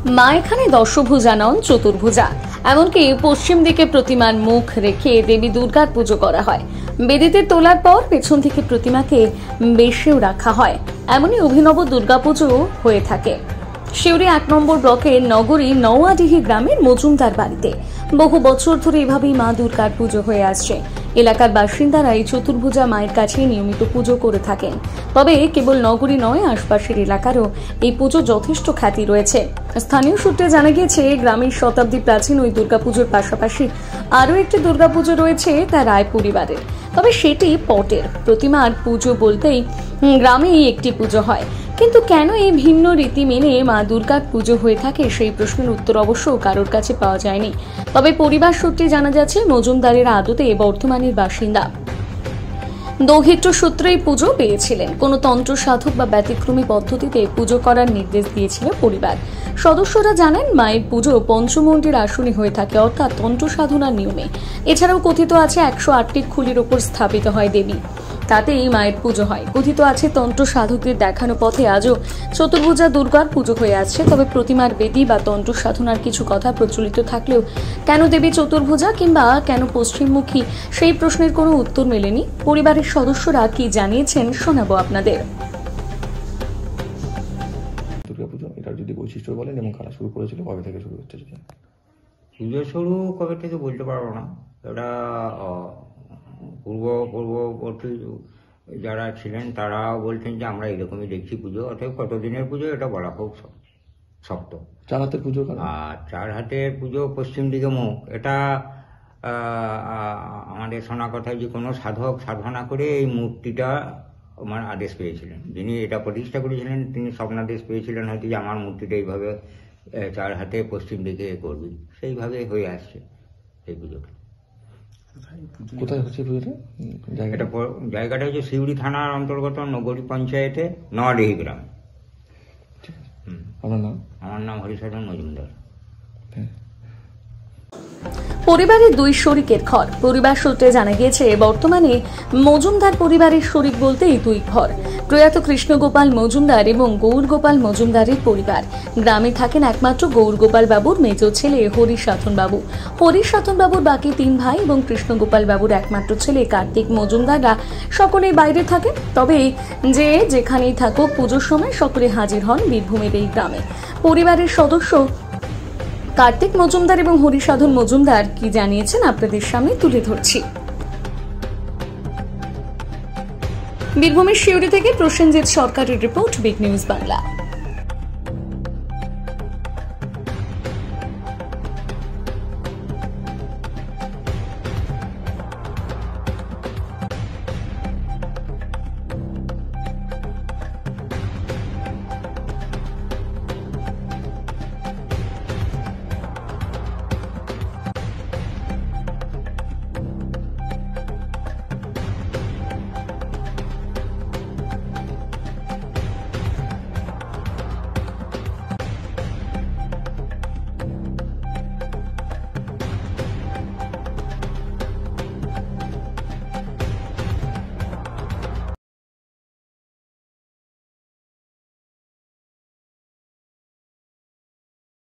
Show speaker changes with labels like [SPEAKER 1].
[SPEAKER 1] মা এখানে দশভুজা নন, চতুর্ভুজা। এমনকি পশ্চিম দিকে প্রতিমার মুখ রেখে দেবী দুর্গার পুজো করা হয়। বেদিতে তোলার পর পেছন থেকে প্রতিমাকে বেশেও রাখা হয়। এমনই অভিনব দুর্গাপুজো হয়ে থাকে সিউড়ি 1 নম্বর ব্লকের নগরী নওয়াডিহি গ্রামের মজুমদার বাড়িতে। বহু বছর ধরে এভাবেই মা দুর্গার পুজো হয়ে আসছে। এলাকার বাসিন্দারা এই চতুর্ভুজা মায়ের কাছে নিয়মিত পুজো করে থাকেন। তবে কেবল নগরী নয়, আশপাশের এলাকারও এই পুজো যথেষ্ট খ্যাতি রয়েছে। স্থানীয় সূত্রে জানা গিয়েছে, গ্রামের শতাব্দী প্রাচীন ওই দুর্গাপুজোর পাশাপাশি আরও একটি দুর্গাপুজো রয়েছে তা রায় পরিবারের। তবে সেটি পটের প্রতিমার পুজো বলতেই গ্রামেই একটি পুজো হয়। কিন্তু কেন এই ভিন্ন রীতি মেনে মা দুর্গার পুজো হয়ে থাকে, সেই প্রশ্নের উত্তর অবশ্য কারোর কাছে পাওয়া যায়নি। তবে পরিবার সূত্রে জানা যাচ্ছে, মজুমদারেরা আদতে বর্ধমানের বাসিন্দা। দৌহিত্র সূত্রেই পুজো পেয়েছিলেন। কোনো তন্ত্র সাধক বা ব্যতিক্রমী পদ্ধতিতে পুজো করার নির্দেশ দিয়েছিল পরিবার। সদস্যরা জানেন, মায়ের পুজো পঞ্চমন্ডির আসনে হয়ে থাকে, অর্থাৎ তন্ত্র সাধনার নিয়মে। এছাড়াও কথিত আছে 108টি খুলির ওপর স্থাপিত হয় দেবী, তাতেই মায়ের পুজো হয়। কথিত আছে, তন্ত্র সাধকদের দেখানো পথে আজও চতুর্ভুজা দুর্গার পুজো হয়ে আসছে। তবে প্রতিমার বেদি বা তন্ত্র সাধনার কিছু কথা প্রচলিত থাকলেও কেন দেবী চতুর্ভুজা কিংবা কেন পশ্চিমমুখী, সেই প্রশ্নের কোনো উত্তর মেলেনি। পরিবারের সদস্যরা কি জানিয়েছেন শোনাবো আপনাদের।
[SPEAKER 2] দুর্গাপুজো এটার যদি বৈশিষ্ট্য বলেন এবং কারা শুরু করেছিল, কবে থেকে শুরু হচ্ছে?
[SPEAKER 3] পুজো শুরু কবে থেকে বলতে পারবো না। এটা পূর্ববর্তী যারা ছিলেন তারাও বলছেন যে আমরা এরকমই দেখছি পুজো। অর্থাৎ কতদিনের পুজো এটা বলা খুব শক্ত।
[SPEAKER 2] 4 হাতের পুজো,
[SPEAKER 3] আর 4 হাতের পুজো, পশ্চিম দিকে মুখ, এটা আমাদের শোনা কথা যে কোনো সাধক সাধনা করে এই মূর্তিটা আমার আদেশ পেয়েছিলেন। যিনি এটা প্রতিষ্ঠা করেছিলেন তিনি স্বপ্নাদেশ পেয়েছিলেন হয়তো যে আমার মূর্তিটা এইভাবে 4 হাতে পশ্চিম দিকে করবি। সেইভাবে হয়ে আসছে এই পুজোটা।
[SPEAKER 2] কোথায় হচ্ছে পুজোটা?
[SPEAKER 3] জায়গাটা হচ্ছে সিউড়ি থানার অন্তর্গত নগরী পঞ্চায়েতে নওয়াডিহি গ্রাম। আমার নাম হরিসাধন মজুমদার।
[SPEAKER 1] পরিবারের 2 শরিকের ঘর। পরিবার সূত্রে জানা গিয়েছে, বর্তমানে মজুমদার পরিবারের শরিক বলতে এই 2 ঘর। প্রয়াত কৃষ্ণগোপাল মজুমদার এবং গৌরগোপাল মজুমদারের পরিবার। গ্রামে থাকেন একমাত্র গৌরগোপাল বাবুর মেজ ছেলে হরিসাধন বাবু। হরিসাধন বাবুর বাকি 3 ভাই এবং কৃষ্ণগোপাল বাবুর একমাত্র ছেলে কার্তিক মজুমদাররা সকলেই বাইরে থাকেন। তবে যে যেখানেই থাকুক, পুজোর সময় সকলে হাজির হন বীরভূমের এই গ্রামে। পরিবারের সদস্য কার্তিক মজুমদার এবং হরিসাধন মজুমদার কি জানিয়েছেন আপনাদের সামনে তুলে ধরছি। বীরভূমের সিউড়ি থেকে প্রসেনজিৎ সরকারের রিপোর্ট, বিগ নিউজ বাংলা।